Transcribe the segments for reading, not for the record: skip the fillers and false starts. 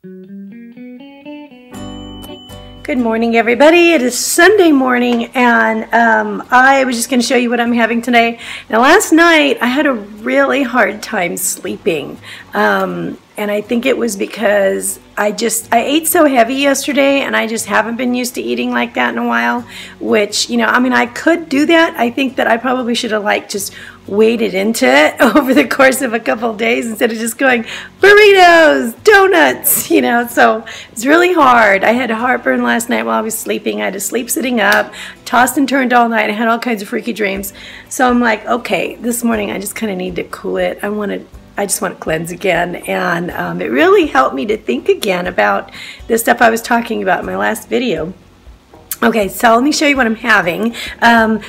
Good morning, everybody. It is Sunday morning, and I was just going to show you what I'm having today. Now, last night I had a really hard time sleeping, and I think it was because I ate so heavy yesterday, and I just haven't been used to eating like that in a while, which, I mean, I could do that. I think that I probably should have just waded into it over the course of a couple of days instead of just going burritos, donuts, so it's really hard. I had heartburn last night while I was sleeping. I had to sleep sitting up, tossed and turned all night. I had all kinds of freaky dreams. So I'm like, okay, this morning I just kind of need to cool it. I just want to cleanse again, and it really helped me to think again about the stuff I was talking about in my last video. Okay, so let me show you what I'm having.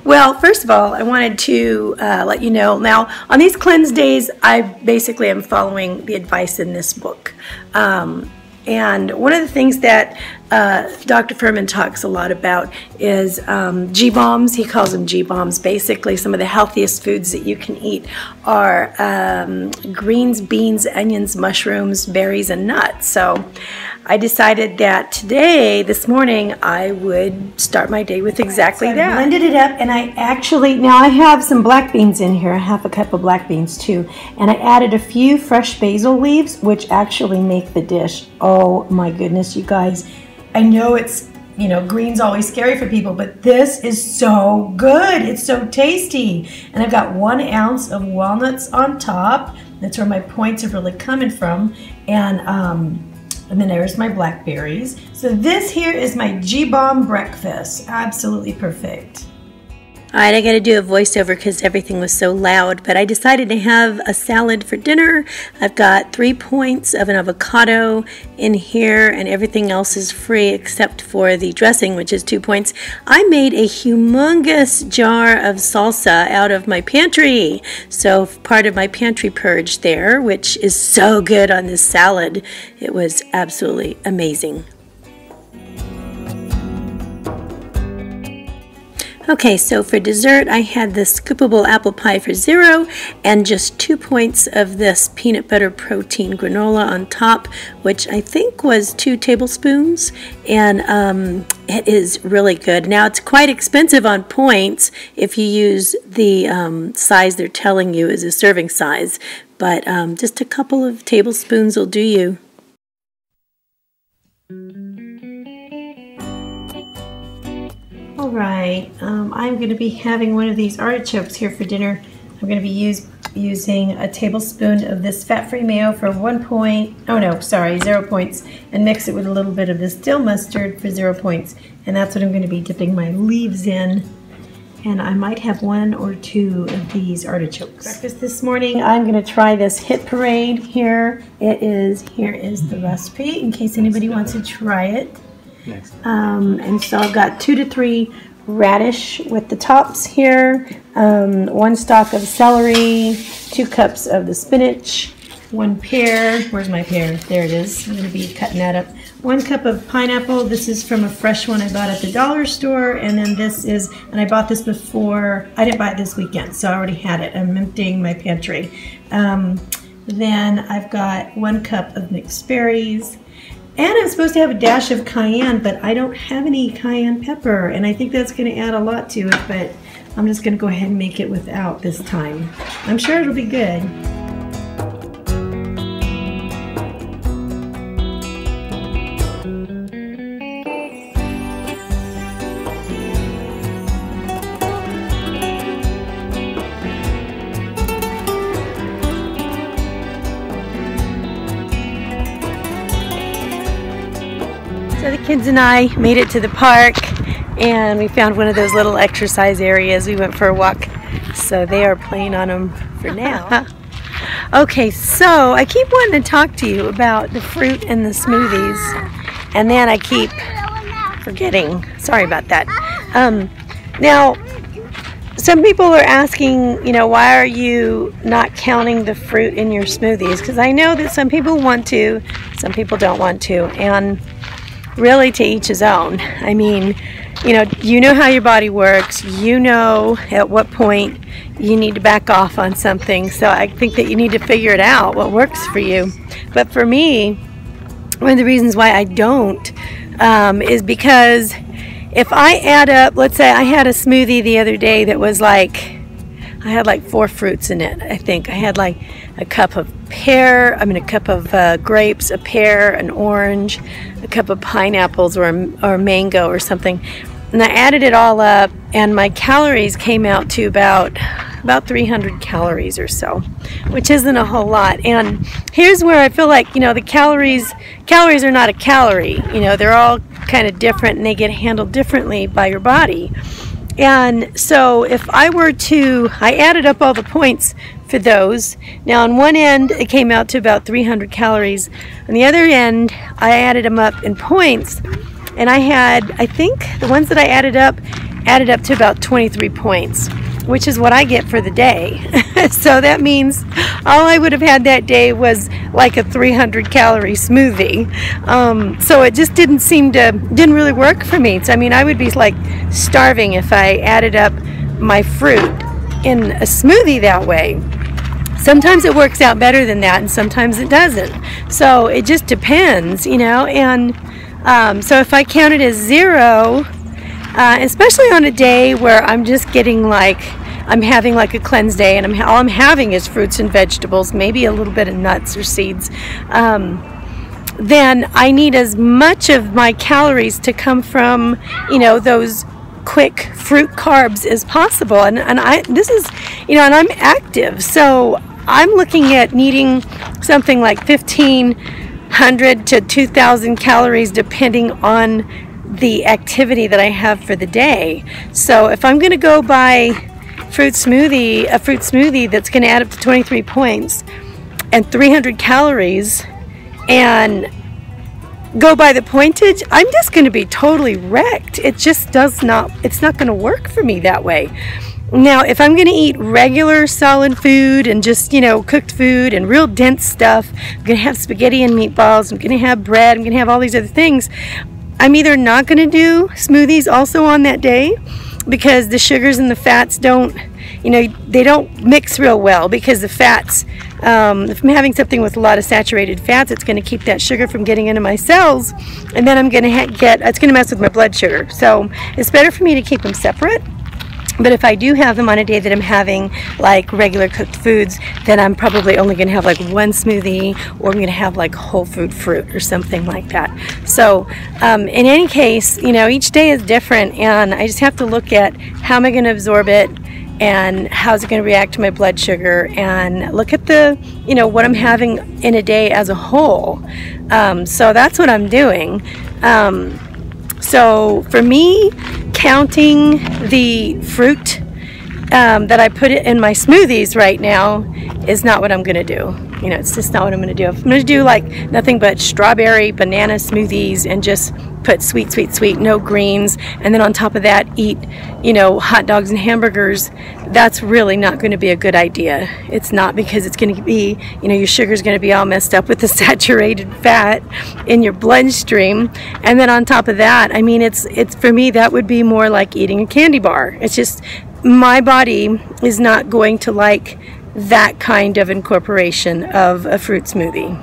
Well, first of all, I wanted to let you know, now on these cleanse days, I basically am following the advice in this book. And one of the things that Dr. Furhman talks a lot about is G-bombs. He calls them G-bombs. Basically, some of the healthiest foods that you can eat are greens, beans, onions, mushrooms, berries, and nuts. So I decided that this morning, I would start my day with exactly that. I blended it up, and now I have some black beans in here, half a cup of black beans too, and I added a few fresh basil leaves, which actually make the dish. Oh my goodness, you guys. I know it's, green's always scary for people, but this is so good. It's so tasty. And I've got 1 ounce of walnuts on top. That's where my points are really coming from. And then there's my blackberries. So this here is my G-bomb breakfast. Absolutely perfect. All right, I got to do a voiceover because everything was so loud, but I decided to have a salad for dinner. I've got 3 points of an avocado in here, and everything else is free except for the dressing, which is 2 points. I made a humongous jar of salsa out of my pantry, so part of my pantry purge there, which is so good on this salad. It was absolutely amazing. Okay, so for dessert, I had this scoopable apple pie for 0 and just 2 points of this peanut butter protein granola on top, which I think was 2 tablespoons, and it is really good. Now, it's quite expensive on points if you use the size they're telling you is a serving size, but just a couple of tablespoons will do you. All right, I'm going to be having one of these artichokes here for dinner. I'm going to be using a tablespoon of this fat-free mayo for 0 points, and mix it with a little bit of this dill mustard for 0 points. And that's what I'm going to be dipping my leaves in. And I might have 1 or 2 of these artichokes. Breakfast this morning, I'm going to try this Hit Parade here. Here is the recipe in case anybody wants to try it. And so I've got 2 to 3 radish with the tops here, 1 stalk of celery, 2 cups of the spinach, 1 pear. Where's my pear? There it is. I'm going to be cutting that up. 1 cup of pineapple. This is from a fresh one I bought at the dollar store. And then this is, and I bought this before, I didn't buy it this weekend, so I already had it. I'm emptying my pantry. Then I've got 1 cup of mixed berries. And I'm supposed to have a dash of cayenne, but I don't have any cayenne pepper, and I think that's going to add a lot to it, but I'm just going to go ahead and make it without this time. I'm sure it'll be good. So the kids and I made it to the park, and we found one of those little exercise areas. We went for a walk, so they are playing on them for now. Okay, so I keep wanting to talk to you about the fruit and the smoothies, and then I keep forgetting. Sorry about that. Now, some people are asking, why are you not counting the fruit in your smoothies? Because I know that some people want to, some people don't want to, and really to each his own. I mean, you know how your body works. You know at what point you need to back off on something. So I think that you need to figure it out, what works for you. But for me, one of the reasons why I don't is because if I add up, let's say I had a smoothie the other day that was like, I had like 4 fruits in it, I think. I had like a cup of a cup of grapes, a pear, an orange, a cup of pineapples or mango or something. And I added it all up, and my calories came out to about 300 calories or so, which isn't a whole lot. And here's where I feel like, the calories are not a calorie. They're all kind of different, and they get handled differently by your body. And so if I added up all the points for those. Now on one end it came out to about 300 calories. On the other end I added them up in points, and I think the ones that I added up to about 23 points, which is what I get for the day. So that means all I would have had that day was like a 300 calorie smoothie. So it just didn't really work for me. So, I would be like starving if I added up my fruit in a smoothie that way. Sometimes it works out better than that, and sometimes it doesn't. So it just depends, and so if I count it as 0, especially on a day where I'm just getting I'm having like a cleanse day, and all I'm having is fruits and vegetables, maybe a little bit of nuts or seeds, then I need as much of my calories to come from, those quick fruit carbs as possible. And I'm active, so I'm looking at needing something like 1,500 to 2,000 calories depending on the activity that I have for the day. So if I'm going to go buy a fruit smoothie that's going to add up to 23 points and 300 calories and go by the pointage, I'm just going to be totally wrecked. It's not going to work for me that way. Now, if I'm going to eat regular solid food and just, cooked food and real dense stuff, I'm going to have spaghetti and meatballs, I'm going to have bread, I'm going to have all these other things, I'm either not going to do smoothies also on that day, because the sugars and the fats don't mix real well, because the fats, if I'm having something with a lot of saturated fats, it's going to keep that sugar from getting into my cells, and then I'm going to it's going to mess with my blood sugar. So it's better for me to keep them separate. But if I do have them on a day that I'm having like regular cooked foods, then I'm probably only going to have like one smoothie, or I'm going to have like whole food fruit or something like that. So in any case, each day is different, and I just have to look at how am I going to absorb it, and how's it going to react to my blood sugar, and look at the, what I'm having in a day as a whole. So that's what I'm doing. So for me, counting the fruit that I put in my smoothies right now is not what I'm going to do. It's just not what I'm going to do. I'm going to do like nothing but strawberry, banana smoothies, and just put sweet, no greens, and then on top of that eat, hot dogs and hamburgers. That's really not going to be a good idea. It's not, because it's going to be, your sugar's going to be all messed up with the saturated fat in your bloodstream. And then on top of that, it's for me, that would be more like eating a candy bar. It's just, my body is not going to like that kind of incorporation of a fruit smoothie.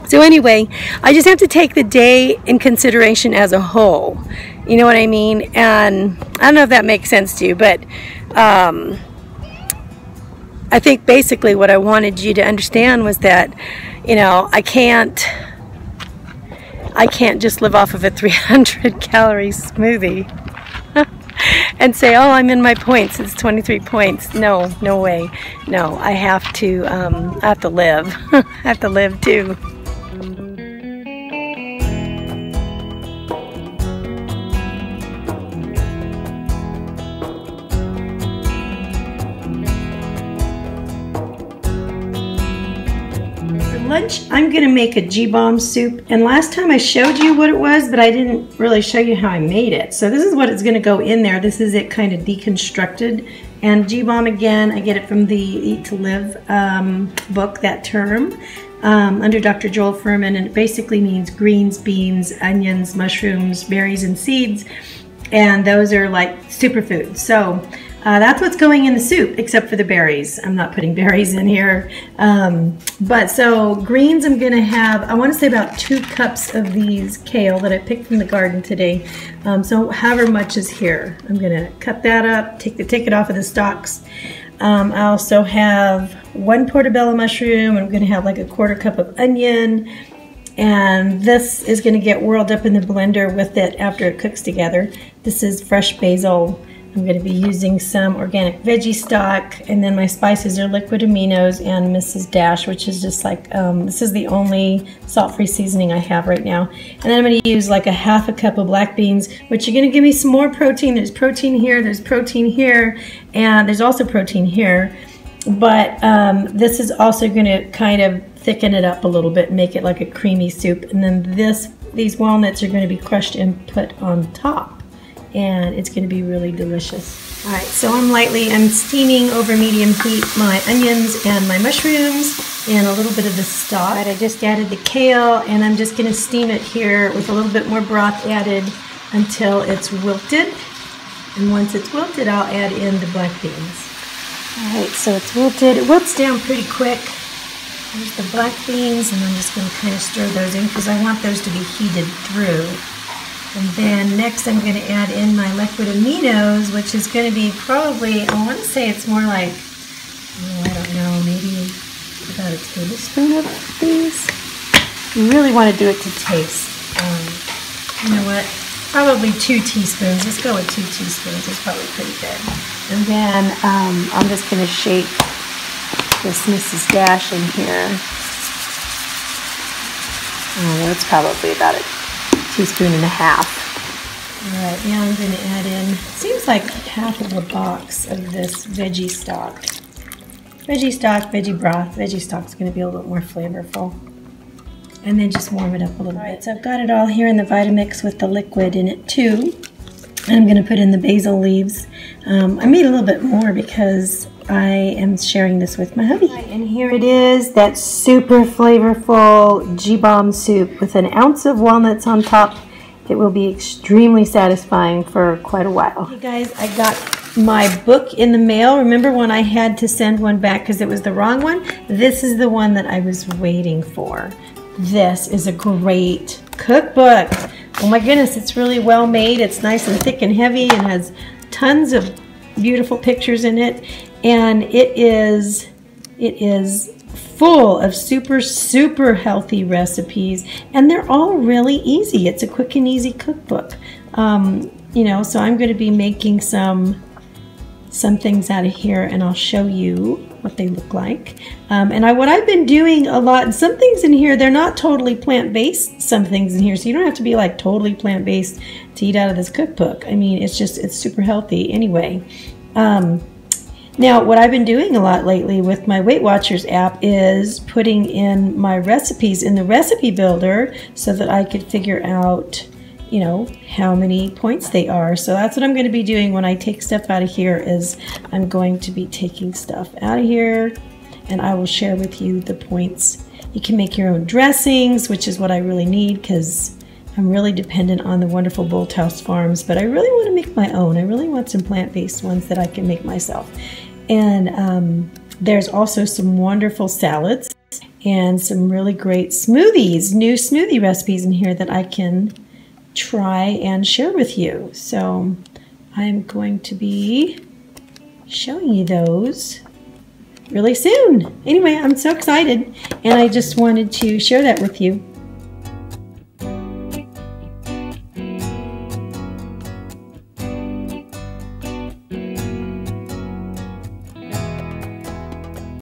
So anyway, I just have to take the day in consideration as a whole. You know what I mean? And I don't know if that makes sense to you, but I think basically what I wanted you to understand was that, I can't just live off of a 300 calorie smoothie and say, oh, I'm in my points, it's 23 points. No way. No, I have to live. I have to live too. Lunch, I'm going to make a G-bomb soup, and last time I showed you what it was, but I didn't really show you how I made it. So this is what it's going to go in there. This is it kind of deconstructed. And G-bomb, again, I get it from the Eat to Live book, that term, under Dr. Joel Furhman, and it basically means greens, beans, onions, mushrooms, berries, and seeds, and those are like superfoods. So That's what's going in the soup, except for the berries. I'm not putting berries in here. But so greens, I'm gonna have, I wanna say about 2 cups of these kale that I picked from the garden today. So however much is here. I'm gonna cut that up, take it off of the stalks. I also have 1 portobello mushroom. I'm gonna have like a 1/4 cup of onion. And this is gonna get whirled up in the blender with it after it cooks together. This is fresh basil. I'm going to be using some organic veggie stock, and then my spices are liquid aminos and Mrs. Dash, which is just like, this is the only salt-free seasoning I have right now. And then I'm going to use like a 1/2 cup of black beans, which are going to give me some more protein. There's protein here, there's protein here, and there's also protein here. But this is also going to kind of thicken it up a little bit and make it like a creamy soup. And then these walnuts are going to be crushed and put on top. And it's going to be really delicious. All right, so I'm steaming over medium heat my onions and my mushrooms and a little bit of the stock. Right, I just added the kale, and I'm just going to steam it here with a little bit more broth added until it's wilted. And once it's wilted, I'll add in the black beans. All right, so it's wilted. It wilts down pretty quick. There's the black beans, and I'm just going to kind of stir those in because I want those to be heated through. And then next I'm going to add in my liquid aminos, which is going to be probably, I want to say it's more like, oh, I don't know, maybe about a tablespoon of these. You really want to do it to taste. You know what? Probably 2 teaspoons. Let's go with 2 teaspoons. It's probably pretty good. And then I'm just going to shake this Mrs. Dash in here. Oh, that's probably about a 1.5 teaspoons. All right, now I'm going to add in, seems like 1/2 of a box of this veggie stock. Veggie stock, veggie broth. Veggie stock is going to be a little bit more flavorful. And then just warm it up a little bit. So I've got it all here in the Vitamix with the liquid in it too. And I'm going to put in the basil leaves. I made a little bit more because I am sharing this with my hubby. And here it is, that super flavorful G-Bomb soup with 1 ounce of walnuts on top. It will be extremely satisfying for quite a while. Hey guys, I got my book in the mail. Remember when I had to send one back because it was the wrong one? This is the one that I was waiting for. This is a great cookbook. Oh my goodness, it's really well made. It's nice and thick and heavy and has tons of beautiful pictures in it. And it is full of super healthy recipes, and they're all really easy. It's a quick and easy cookbook. You know, so I'm going to be making some things out of here, and I'll show you what they look like. What I've been doing a lot, and some things in here, they're not totally plant-based, some things in here, so you don't have to be like totally plant-based to eat out of this cookbook. I mean, it's super healthy anyway. Now, what I've been doing a lot lately with my Weight Watchers app is putting in my recipes in the recipe builder so that I could figure out, you know, how many points they are. So that's what I'm going to be doing when I take stuff out of here, is I'm going to be taking stuff out of here, and I will share with you the points. You can make your own dressings, which is what I really need because I'm really dependent on the wonderful Bolthouse Farms, but I really want to make my own. I really want some plant-based ones that I can make myself. And there's also some wonderful salads and some really great smoothies, new smoothie recipes in here that I can try and share with you. So I'm going to be showing you those really soon. Anyway, I'm so excited, and I just wanted to share that with you.